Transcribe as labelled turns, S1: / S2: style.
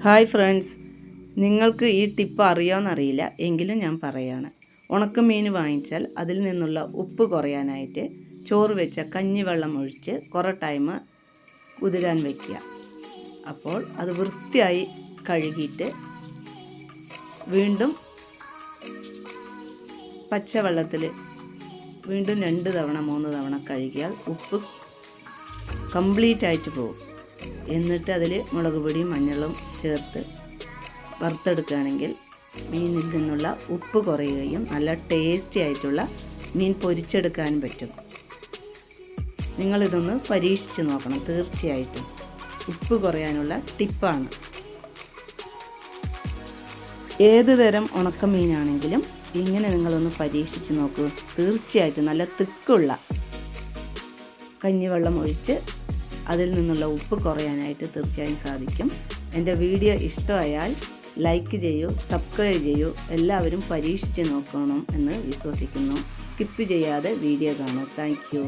S1: Hi friends, നിങ്ങൾക്ക് ഈ tip അറിയാമെന്നറിയില്ല, എങ്കിലും ഞാൻ പറയുകയാണ്. ഉണക്കമീൻ വാങ്ങിച്ചാൽ അതിൽ നിന്നുള്ള ഉപ്പ് കുറയാനായിട്ട് ചോറ് വെച്ച കഞ്ഞിവെള്ളം ഒഴിച്ച് കുറേ ടൈം കുതിരാൻ വയ്ക്കുക. അപ്പോൾ അത് വൃത്തിയായി കഴുകിയിട്ട് വീണ്ടും പച്ചവെള്ളത്തിൽ വീണ്ടും 2 തവണ 3 തവണ കഴുകിയാൽ ഉപ്പ് കംപ്ലീറ്റ് ആയിട്ട് പോകും. എന്നിട്ട് അതിൽ മുളക് പൊടിയും മഞ്ഞളും ചേർത്ത് വറുത്തെടുക്കുകയാണെങ്കിൽ മീനിൽ നിന്നുള്ള ഉപ്പ് കുറയുകയും നല്ല ടേസ്റ്റി ആയിട്ടുള്ള മീൻ പൊരിച്ചെടുക്കാനും പറ്റും. നിങ്ങളിതൊന്ന് പരീക്ഷിച്ച് നോക്കണം, തീർച്ചയായിട്ടും ഉപ്പ് കുറയാനുള്ള ടിപ്പാണ്. ഏത് തരം ഉണക്കമീനാണെങ്കിലും ഇങ്ങനെ നിങ്ങളൊന്ന് പരീക്ഷിച്ച് നോക്കൂ. തീർച്ചയായിട്ടും നല്ല തിക്കുള്ള കഞ്ഞിവെള്ളം ഒഴിച്ച് അതിൽ നിന്നുള്ള ഉപ്പ് കുറയാനായിട്ട് തീർച്ചയായും സാധിക്കും. എൻ്റെ വീഡിയോ ഇഷ്ടമായാൽ ലൈക്ക് ചെയ്യൂ, സബ്സ്ക്രൈബ് ചെയ്യൂ. എല്ലാവരും പരീക്ഷിച്ച് നോക്കണം എന്ന് വിശ്വസിക്കുന്നു. സ്കിപ്പ് ചെയ്യാതെ വീഡിയോ കാണൂ. Thank you.